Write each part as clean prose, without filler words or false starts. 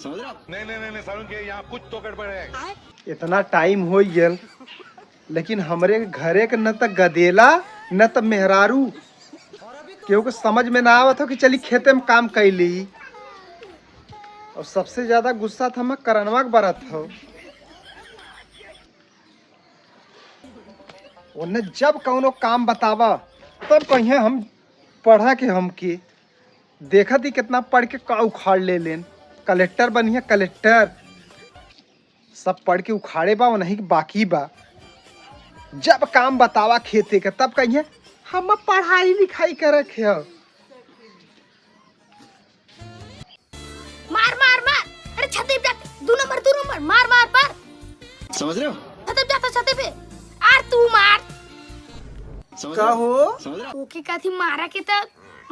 समझ रहा? नहीं सारुण के यहाँ कुछ तो गड़बड़ है। इतना टाइम हो गया लेकिन हमरे घरे के न त गदेला न त मेहरारू केहू के समझ में ना आवत हो कि चली खेते में काम कैली। और सबसे ज्यादा गुस्सा था मैं करनवा के बरत हो। उन्हें जब कौनो काम बतावा तब कहिए हम पढ़ा के हमके देखा थी कितना पढ़ के का उखाड़ ले लेन। कलेक्टर बनिए कलेक्टर सब पढ़ के उखाड़े बा वो नहीं बाकी बा। जब काम बतावा खेते के तब कहिए हम पढ़ाई लिखाई कर रखे हो। मार मार मार, अरे छते पे दो नंबर मार मार मार। समझ रहे हो? छते पे जाता छते पे आर तू मार। समझ का रहे हो? हो समझ रहे हो? ओके काथी मारा के त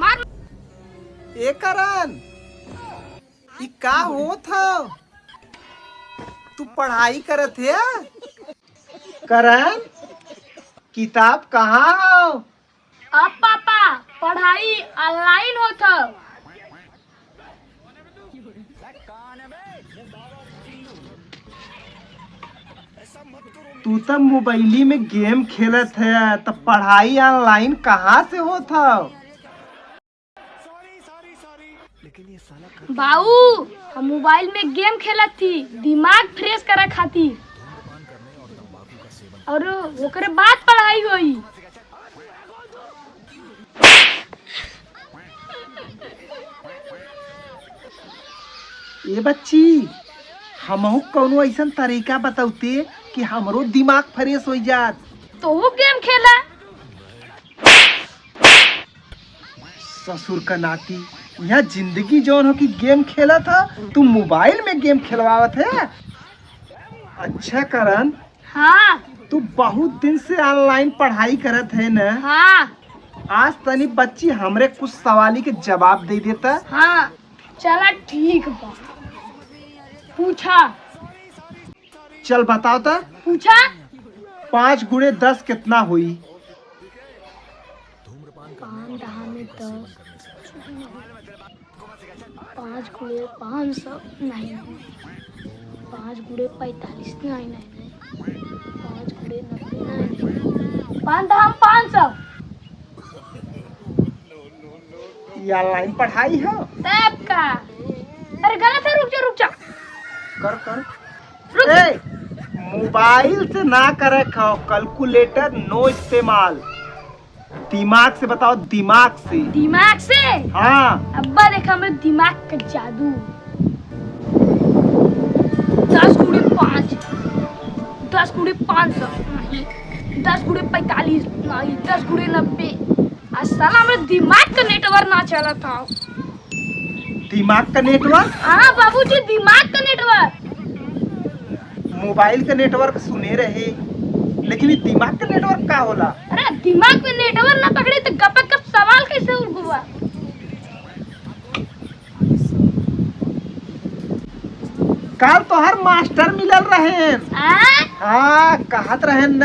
मार। ए करन ई का होत हो? तू पढ़ाई करत है? करन किताब कहाँ हो? अब पापा पढ़ाई ऑनलाइन होता। तू तो मोबाइली में गेम खेलत है तो पढ़ाई ऑनलाइन कहाँ से होत हो? बाऊ हम मोबाइल में गेम खेलत थी दिमाग फ्रेश करे खातिर और ओकरे बाद पढ़ाई हुई। ए बच्ची हमहू कौनो ऐसा तरीका बताउते कि हमरो दिमाग फ्रेश हो जात। तो वो गेम खेला। ससुर का नाती यहाँ जिंदगी जौन हो कि गेम खेला था तू मोबाइल में गेम खेलवावत है। अच्छा करन हाँ तू बहुत दिन से ऑनलाइन पढ़ाई करत है न। हाँ आज तनी बच्ची हमरे कुछ सवाली के जवाब दे देता। हाँ चला ठीक बा। पूछा चल बताओ तो पूछा 5 गुणे 10 कितना हुई? 5 दहा में 10, 5 गुणे 500 नहीं, 5 गुणे 45 नहीं, 5 गुणे 90 नहीं, 5 दहा 500। ये ऑनलाइन पढ़ाई हो? तब का अरे गलत है। रुक जा कर कर रुक। ए, मोबाइल से ना करे खाओ कैलकुलेटर नो इस्तेमाल। दिमाग से बताओ दिमाग से। दिमाग से? हाँ अब्बा देखा मेरे दिमाग का जादू। 10 गुणे 5, 10 गुणे 500 नहीं, 10 गुणे 45 नहीं, 10 गुणे 90। आज साला मेरे दिमाग का नेटवर्क ना चला था। दिमाग का नेटवर्क? हाँ बाबूजी दिमाग का नेटवर्क। मोबाइल का नेटवर्क सुने रहे लेकिन ये दिमाग का नेटवर्क का होला? अरे दिमाग में नेटवर्क ना पकड़े तो गप गप सवाल कैसे उड़गुआ? कल तो हर मास्टर मिलल रहे। हाँ कहत रहे न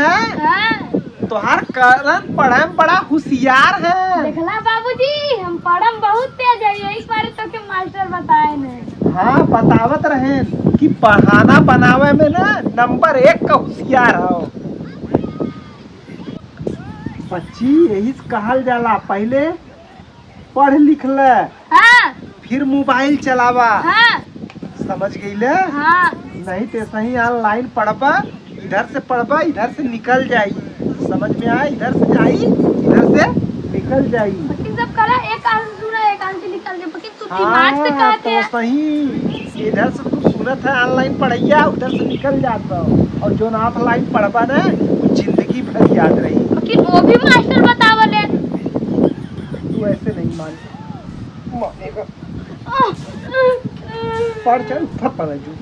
तोहार करन पढ़े में बड़ा होशियार है। देखला बाबूजी हम पढ़म बहुत तेज है, यही बारे तो के मास्टर बताए ने। हाँ बतावत रहे कि बहाना बनावे में ना नंबर 1 का होशियार हो। बच्ची यही कहल जाला पहले पढ़ लिख ले हाँ फिर मोबाइल चलावा। हाँ समझ गईले? हाँ नहीं तो सही ऑनलाइन पढ़बा इधर से पढ़बा इधर से निकल जाई। समझ में आए? इधर से जाई इधर से निकल जाई। लेकिन जब करा एक कान से सुना एक कान से निकल जाए। लेकिन तू दिमाग से कहते तो सही इधर से तू सुनत है ऑनलाइन पढ़ैया उधर से निकल जाता और जो ना ऑफलाइन पढ़बा ना जिंदगी भर याद रही। लेकिन वो भी मास्टर बतावले। तू ऐसे नहीं मानेगा। पढ़ चल थप्पड़ जो